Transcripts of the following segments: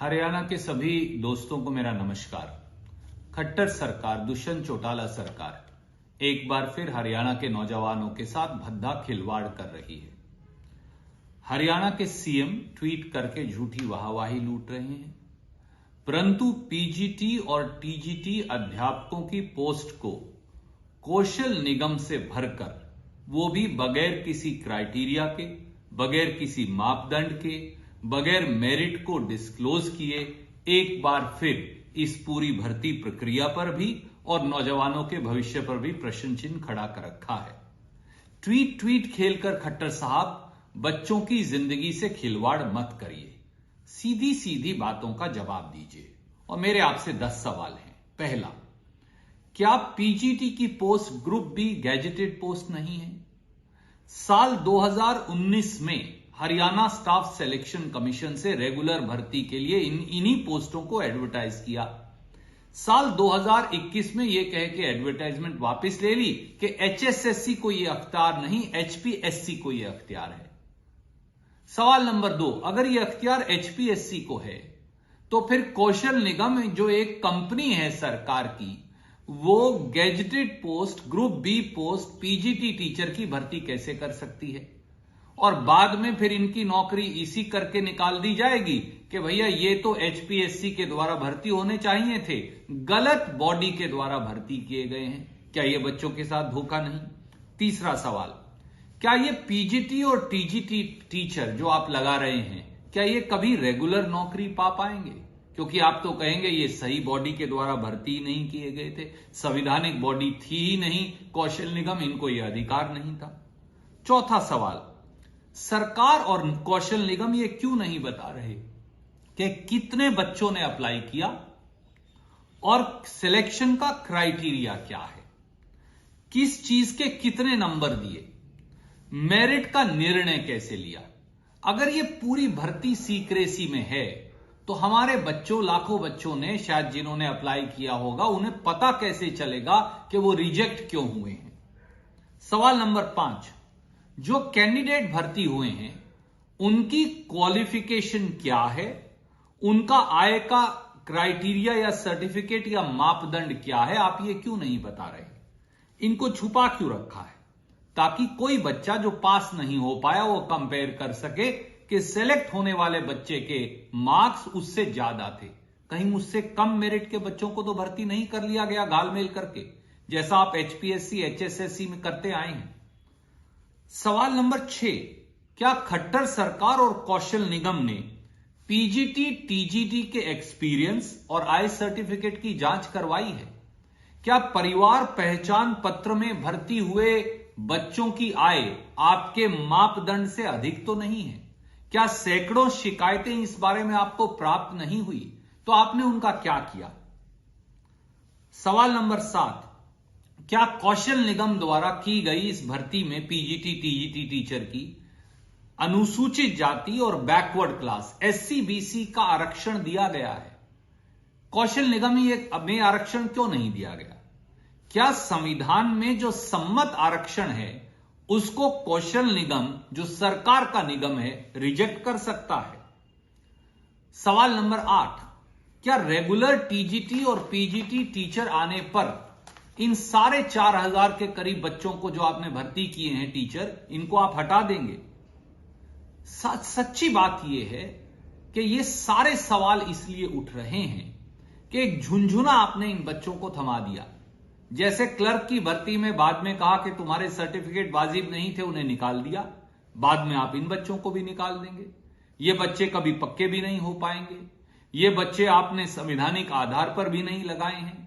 हरियाणा के सभी दोस्तों को मेरा नमस्कार। खट्टर सरकार, दुष्यंत चौटाला सरकार एक बार फिर हरियाणा के नौजवानों के साथ भद्दा खिलवाड़ कर रही है। हरियाणा के सीएम ट्वीट करके झूठी वाहवाही लूट रहे हैं, परंतु पीजीटी और टीजीटी अध्यापकों की पोस्ट को कौशल निगम से भरकर, वो भी बगैर किसी क्राइटेरिया के, बगैर किसी मापदंड के, बगैर मेरिट को डिस्क्लोज किए, एक बार फिर इस पूरी भर्ती प्रक्रिया पर भी और नौजवानों के भविष्य पर भी प्रश्न चिन्ह खड़ा कर रखा है। ट्वीट खेलकर खट्टर साहब बच्चों की जिंदगी से खिलवाड़ मत करिए, सीधी सीधी बातों का जवाब दीजिए। और मेरे आपसे 10 सवाल हैं। पहला, क्या पीजीटी की post group B gazetted post नहीं है? साल 2019 में हरियाणा स्टाफ सिलेक्शन कमीशन से रेगुलर भर्ती के लिए इन्हीं पोस्टों को एडवर्टाइज किया। साल 2021 में यह कह के एडवर्टाइजमेंट वापस ले ली कि एचएसएससी को यह अख्तियार नहीं, एचपीएससी को यह अख्तियार है। सवाल नंबर 2, अगर यह अख्तियार एचपीएससी को है तो फिर कौशल निगम जो एक कंपनी है सरकार की, वो gazetted post group B post PGT teacher की भर्ती कैसे कर सकती है? और बाद में फिर इनकी नौकरी इसी करके निकाल दी जाएगी कि भैया ये तो एचपीएससी के द्वारा भर्ती होने चाहिए थे, गलत बॉडी के द्वारा भर्ती किए गए हैं। क्या ये बच्चों के साथ धोखा नहीं? तीसरा सवाल, क्या ये पीजीटी और टीजीटी टीचर जो आप लगा रहे हैं, क्या ये कभी रेगुलर नौकरी पा पाएंगे? क्योंकि आप तो कहेंगे ये सही बॉडी के द्वारा भर्ती नहीं किए गए थे, संवैधानिक बॉडी थी ही नहीं, कौशल निगम, इनको यह अधिकार नहीं था। चौथा सवाल, सरकार और कौशल निगम ये क्यों नहीं बता रहे कि कितने बच्चों ने अप्लाई किया और सिलेक्शन का क्राइटेरिया क्या है, किस चीज के कितने नंबर दिए, मेरिट का निर्णय कैसे लिया? अगर ये पूरी भर्ती सीक्रेसी में है तो हमारे बच्चों, लाखों बच्चों ने शायद जिन्होंने अप्लाई किया होगा, उन्हें पता कैसे चलेगा कि वो रिजेक्ट क्यों हुए हैं? सवाल नंबर 5, जो कैंडिडेट भर्ती हुए हैं उनकी क्वालिफिकेशन क्या है, उनका आय का क्राइटेरिया या सर्टिफिकेट या मापदंड क्या है, आप ये क्यों नहीं बता रहे? इनको छुपा क्यों रखा है? ताकि कोई बच्चा जो पास नहीं हो पाया वो कंपेयर कर सके कि सेलेक्ट होने वाले बच्चे के मार्क्स उससे ज्यादा थे, कहीं मुझसे कम मेरिट के बच्चों को तो भर्ती नहीं कर लिया गया घालमेल करके, जैसा आप एचपीएससी एचएसएससी में करते आए हैं। सवाल नंबर 6, क्या खट्टर सरकार और कौशल निगम ने पीजीटी टीजीटी के एक्सपीरियंस और आय सर्टिफिकेट की जांच करवाई है? क्या परिवार पहचान पत्र में भर्ती हुए बच्चों की आय आपके मापदंड से अधिक तो नहीं है? क्या सैकड़ों शिकायतें इस बारे में आपको प्राप्त नहीं हुई तो आपने उनका क्या किया? सवाल नंबर 7, क्या कौशल निगम द्वारा की गई इस भर्ती में पीजीटी टीजीटी टीचर की अनुसूचित जाति और बैकवर्ड क्लास एससी बीसी का आरक्षण दिया गया है? कौशल निगम में आरक्षण क्यों नहीं दिया गया? क्या संविधान में जो सम्मत आरक्षण है उसको कौशल निगम, जो सरकार का निगम है, रिजेक्ट कर सकता है? सवाल नंबर 8, क्या रेगुलर टीजीटी और पीजीटी टीचर आने पर इन सारे 4000 के करीब बच्चों को जो आपने भर्ती किए हैं टीचर, इनको आप हटा देंगे? सच्ची बात यह है कि ये सारे सवाल इसलिए उठ रहे हैं कि एक झुंझुना आपने इन बच्चों को थमा दिया। जैसे क्लर्क की भर्ती में बाद में कहा कि तुम्हारे सर्टिफिकेट वाजिब नहीं थे, उन्हें निकाल दिया, बाद में आप इन बच्चों को भी निकाल देंगे। ये बच्चे कभी पक्के भी नहीं हो पाएंगे, ये बच्चे आपने संवैधानिक आधार पर भी नहीं लगाए हैं।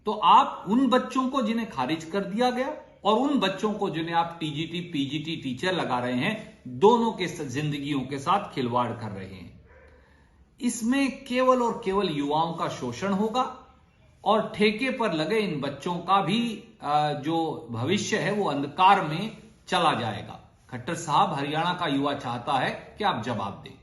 तो आप उन बच्चों को जिन्हें खारिज कर दिया गया और उन बच्चों को जिन्हें आप टीजीटी पीजीटी टीचर लगा रहे हैं, दोनों के जिंदगियों के साथ खिलवाड़ कर रहे हैं। इसमें केवल और केवल युवाओं का शोषण होगा और ठेके पर लगे इन बच्चों का भी जो भविष्य है वो अंधकार में चला जाएगा। खट्टर साहब, हरियाणा का युवा चाहता है कि आप जवाब दें।